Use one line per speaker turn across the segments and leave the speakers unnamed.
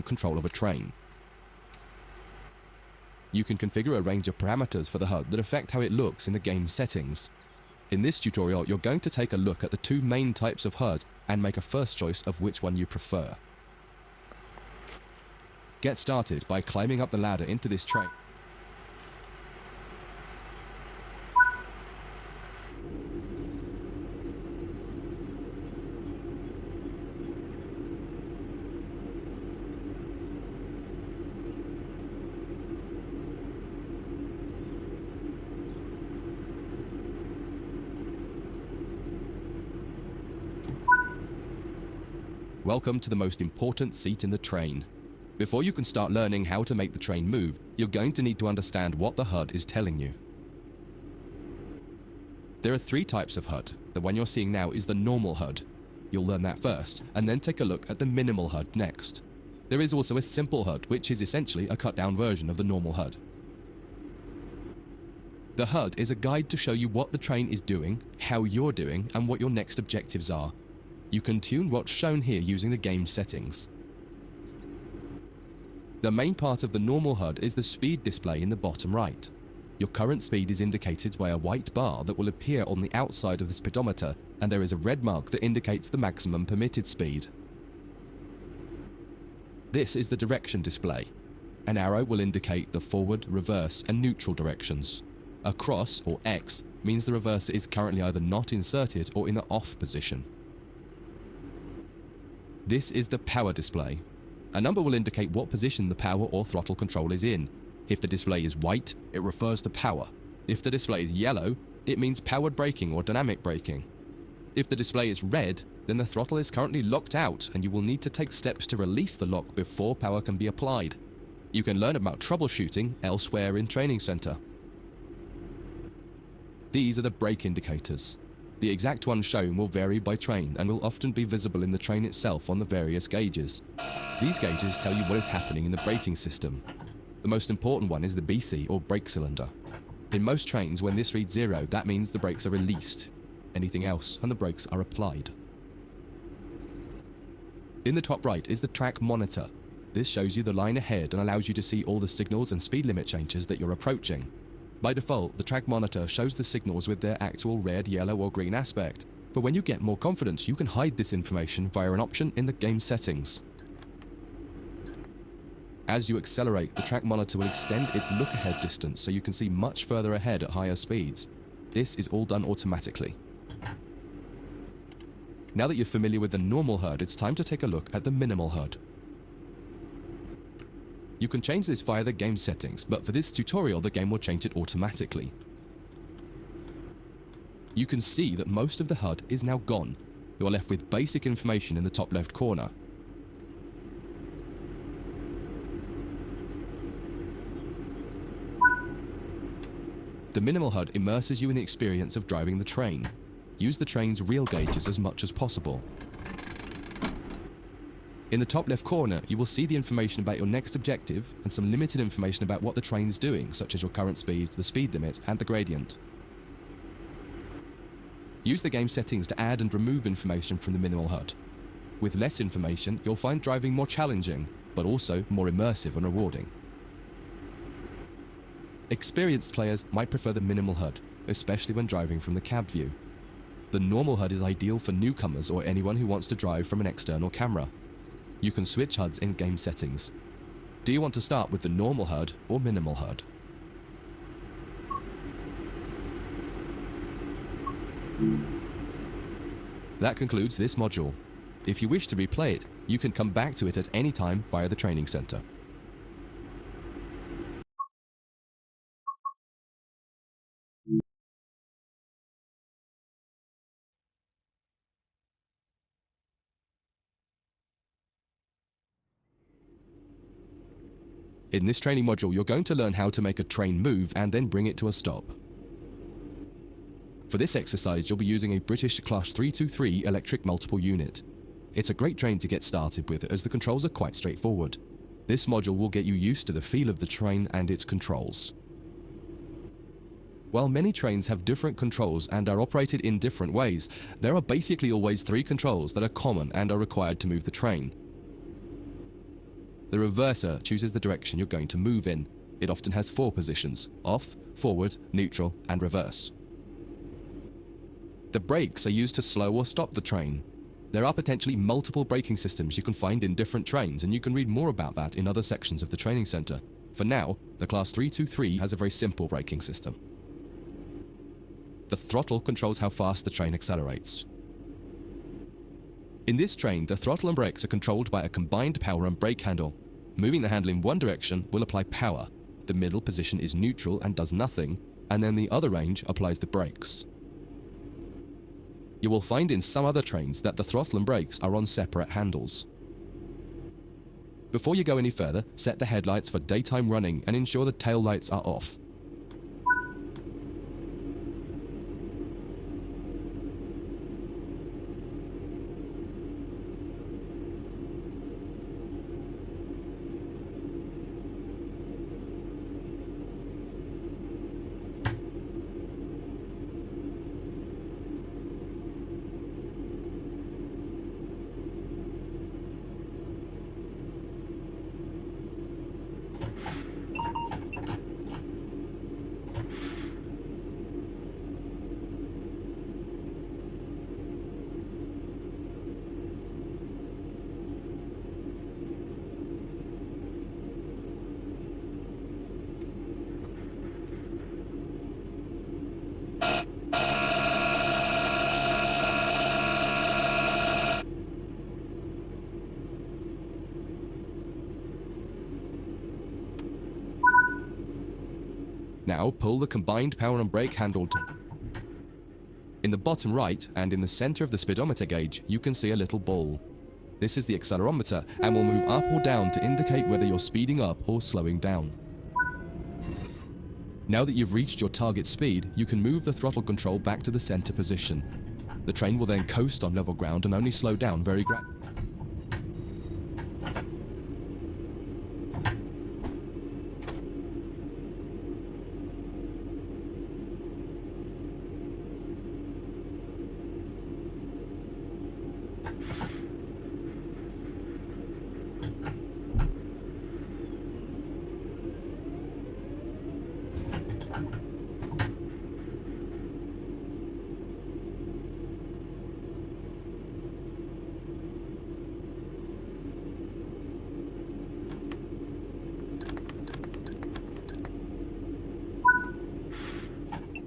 control of a train. You can configure a range of parameters for the HUD that affect how it looks in the game settings. In this tutorial, you're going to take a look at the two main types of HUD and make a first choice of which one you prefer. Get started by climbing up the ladder into this train. Welcome to the most important seat in the train. Before you can start learning how to make the train move, you're going to need to understand what the HUD is telling you. There are three types of HUD. The one you're seeing now is the normal HUD. You'll learn that first, and then take a look at the minimal HUD next. There is also a simple HUD, which is essentially a cut-down version of the normal HUD. The HUD is a guide to show you what the train is doing, how you're doing, and what your next objectives are. You can tune what's shown here using the game settings. The main part of the normal HUD is the speed display in the bottom right. Your current speed is indicated by a white bar that will appear on the outside of the speedometer, and there is a red mark that indicates the maximum permitted speed. This is the direction display. An arrow will indicate the forward, reverse, and neutral directions. A cross, or X, means the reverser is currently either not inserted or in the off position. This is the power display. A number will indicate what position the power or throttle control is in. If the display is white, it refers to power. If the display is yellow, it means powered braking or dynamic braking. If the display is red, then the throttle is currently locked out and you will need to take steps to release the lock before power can be applied. You can learn about troubleshooting elsewhere in Training Center. These are the brake indicators. The exact one shown will vary by train and will often be visible in the train itself on the various gauges. These gauges tell you what is happening in the braking system. The most important one is the BC, or brake cylinder. In most trains, when this reads 0, that means the brakes are released. Anything else, and the brakes are applied. In the top right is the track monitor. This shows you the line ahead and allows you to see all the signals and speed limit changes that you're approaching. By default, the track monitor shows the signals with their actual red, yellow, or green aspect. But when you get more confidence, you can hide this information via an option in the game settings. As you accelerate, the track monitor will extend its look-ahead distance so you can see much further ahead at higher speeds. This is all done automatically. Now that you're familiar with the normal HUD, it's time to take a look at the minimal HUD. You can change this via the game settings, but for this tutorial, the game will change it automatically. You can see that most of the HUD is now gone. You're left with basic information in the top left corner. The minimal HUD immerses you in the experience of driving the train. Use the train's real gauges as much as possible. In the top left corner, you will see the information about your next objective and some limited information about what the train's doing, such as your current speed, the speed limit, and the gradient. Use the game settings to add and remove information from the minimal HUD. With less information, you'll find driving more challenging, but also more immersive and rewarding. Experienced players might prefer the minimal HUD, especially when driving from the cab view. The normal HUD is ideal for newcomers or anyone who wants to drive from an external camera. You can switch HUDs in game settings. Do you want to start with the normal HUD or minimal HUD? That concludes this module. If you wish to replay it, you can come back to it at any time via the Training Center. In this training module, you're going to learn how to make a train move and then bring it to a stop. For this exercise, you'll be using a British Class 323 electric multiple unit. It's a great train to get started with as the controls are quite straightforward. This module will get you used to the feel of the train and its controls. While many trains have different controls and are operated in different ways, there are basically always 3 controls that are common and are required to move the train. The reverser chooses the direction you're going to move in. It often has 4 positions: off, forward, neutral, and reverse. The brakes are used to slow or stop the train. There are potentially multiple braking systems you can find in different trains, and you can read more about that in other sections of the training center. For now, the Class 323 has a very simple braking system. The throttle controls how fast the train accelerates. In this train, the throttle and brakes are controlled by a combined power and brake handle. Moving the handle in one direction will apply power. The middle position is neutral and does nothing, and then the other range applies the brakes. You will find in some other trains that the throttle and brakes are on separate handles. Before you go any further, set the headlights for daytime running and ensure the tail lights are off. Now pull the combined power and brake handle In the bottom right and in the center of the speedometer gauge, you can see a little ball. This is the accelerometer and will move up or down to indicate whether you're speeding up or slowing down. Now that you've reached your target speed, you can move the throttle control back to the center position. The train will then coast on level ground and only slow down very gradually.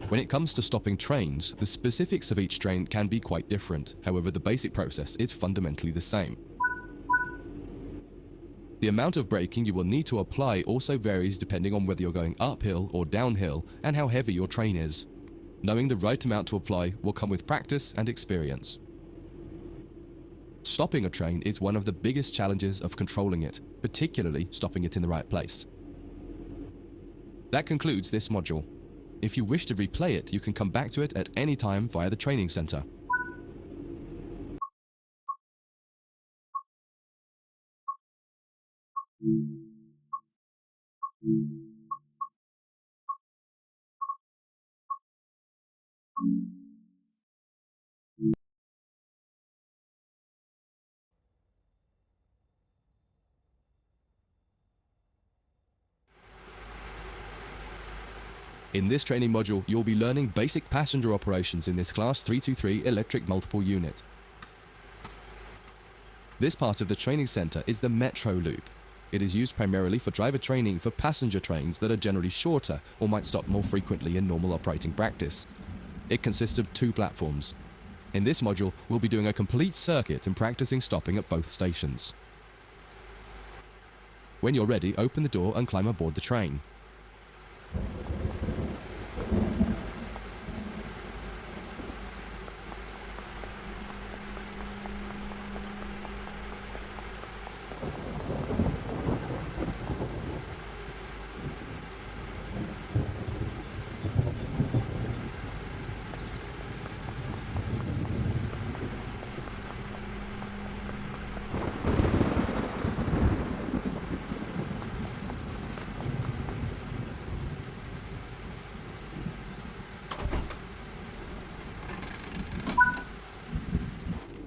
When it comes to stopping trains, the specifics of each train can be quite different. However, the basic process is fundamentally the same. The amount of braking you will need to apply also varies depending on whether you're going uphill or downhill and how heavy your train is. Knowing the right amount to apply will come with practice and experience. Stopping a train is one of the biggest challenges of controlling it, particularly stopping it in the right place. That concludes this module. If you wish to replay it, you can come back to it at any time via the training center. In this training module, you'll be learning basic passenger operations in this Class 323 electric multiple unit. This part of the training center is the Metro Loop. It is used primarily for driver training for passenger trains that are generally shorter or might stop more frequently in normal operating practice. It consists of 2 platforms. In this module, we'll be doing a complete circuit and practicing stopping at both stations. When you're ready, open the door and climb aboard the train.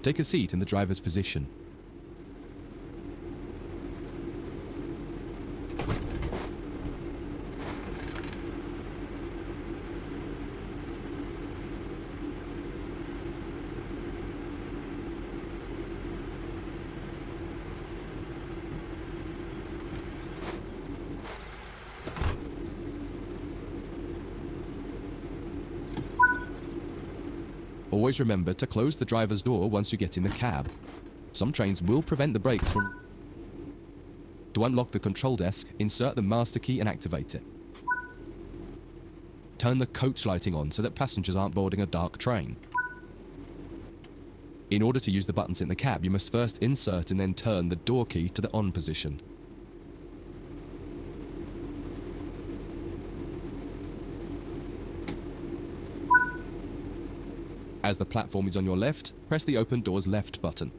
Take a seat in the driver's position. Always remember to close the driver's door once you get in the cab. Some trains will prevent the brakes from... To unlock the control desk, insert the master key and activate it. Turn the coach lighting on so that passengers aren't boarding a dark train. In order to use the buttons in the cab, you must first insert and then turn the door key to the on position. As the platform is on your left, press the open doors left button.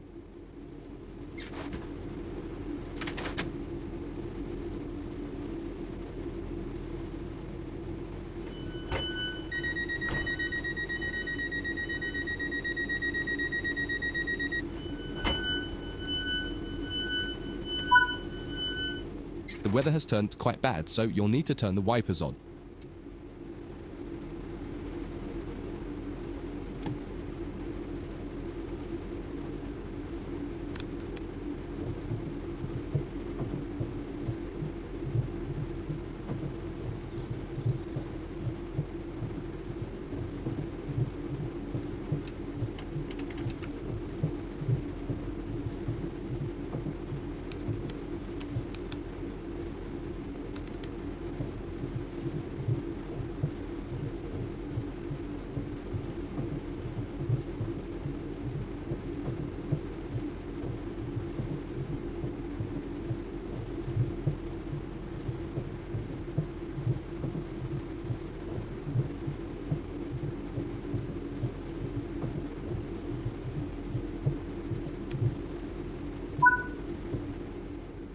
The weather has turned quite bad, so you'll need to turn the wipers on.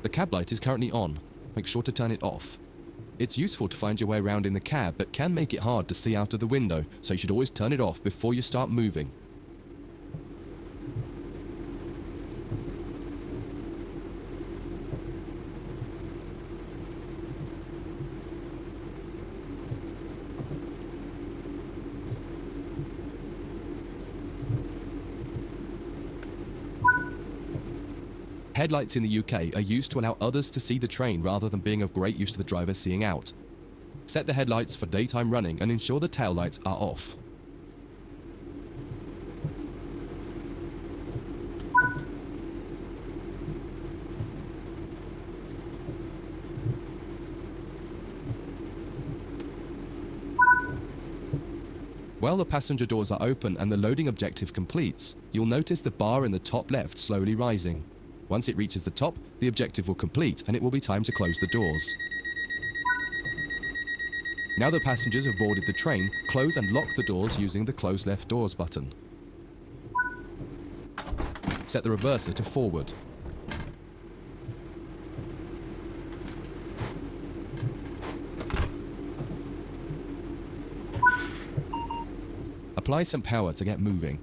The cab light is currently on. Make sure to turn it off. It's useful to find your way around in the cab, but can make it hard to see out of the window, so you should always turn it off before you start moving. Headlights in the UK are used to allow others to see the train rather than being of great use to the driver seeing out. Set the headlights for daytime running and ensure the tail lights are off. While the passenger doors are open and the loading objective completes, you'll notice the bar in the top left slowly rising. Once it reaches the top, the objective will complete and it will be time to close the doors. Now the passengers have boarded the train, close and lock the doors using the close left doors button. Set the reverser to forward. Apply some power to get moving.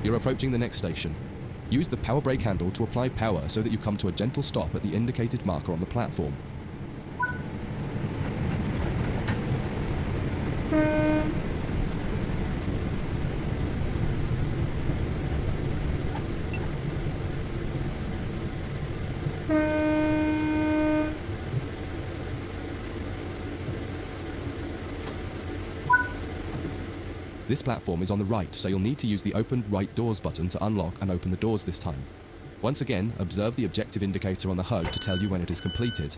You're approaching the next station. Use the power brake handle to apply power so that you come to a gentle stop at the indicated marker on the platform. This platform is on the right, so you'll need to use the Open Right Doors button to unlock and open the doors this time. Once again, observe the objective indicator on the HUD to tell you when it is completed.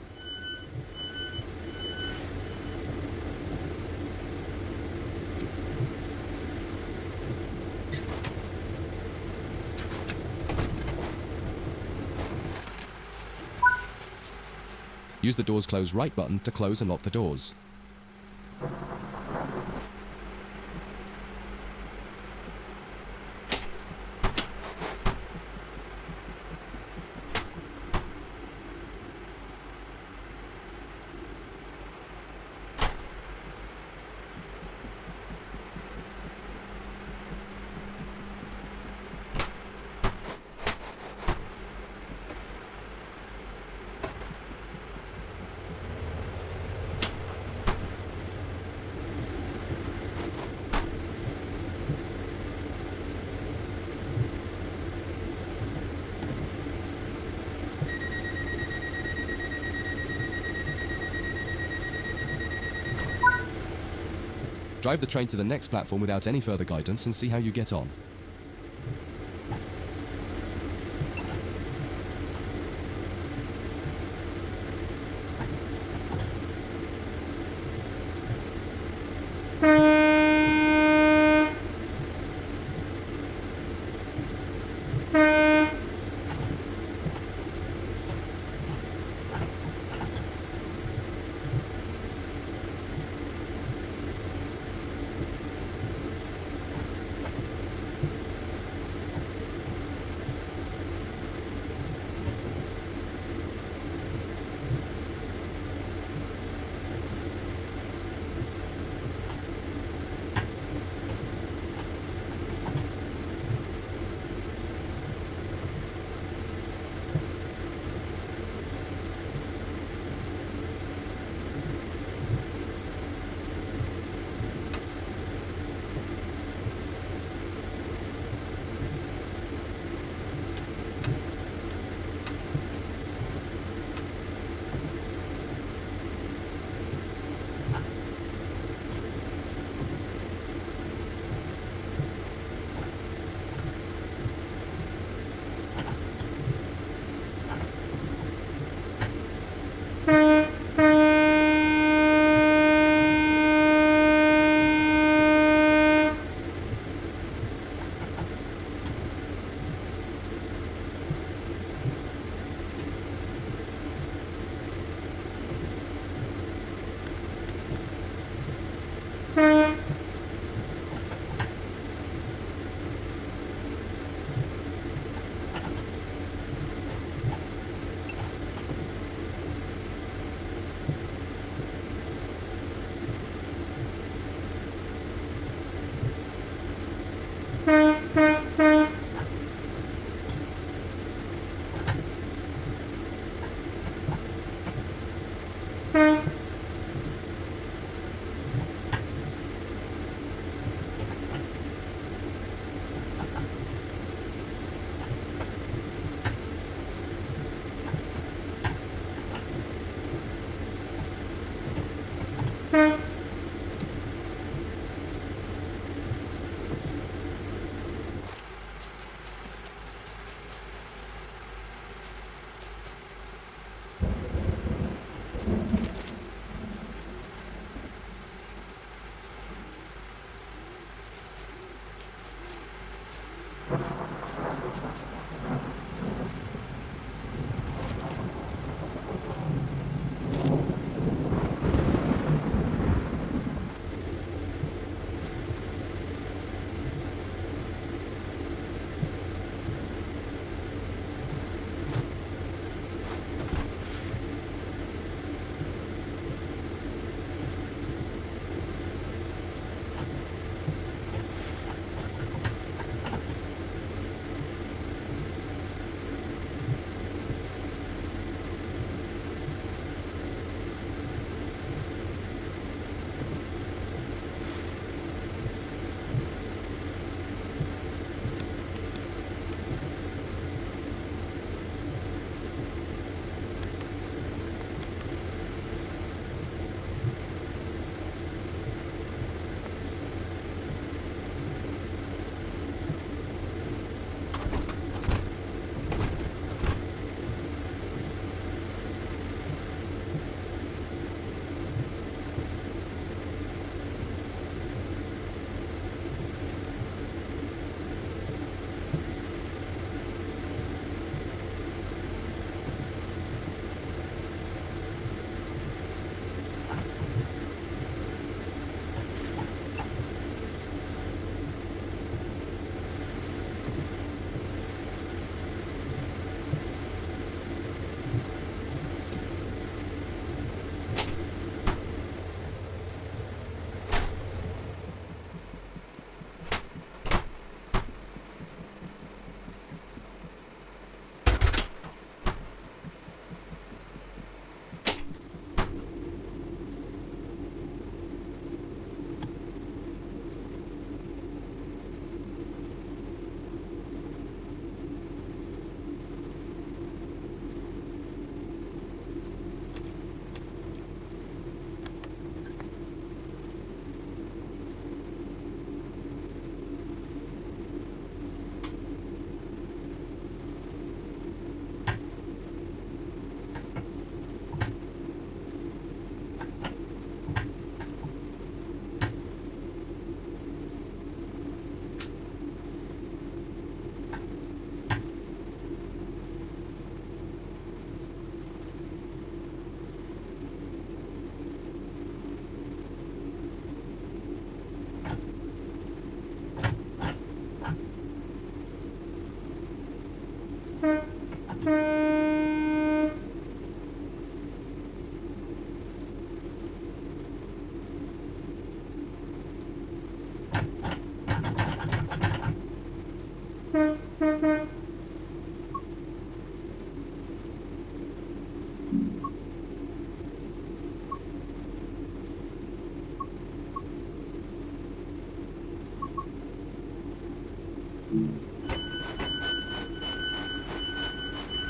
Use the Doors Close Right button to close and lock the doors. Drive the train to the next platform without any further guidance and see how you get on.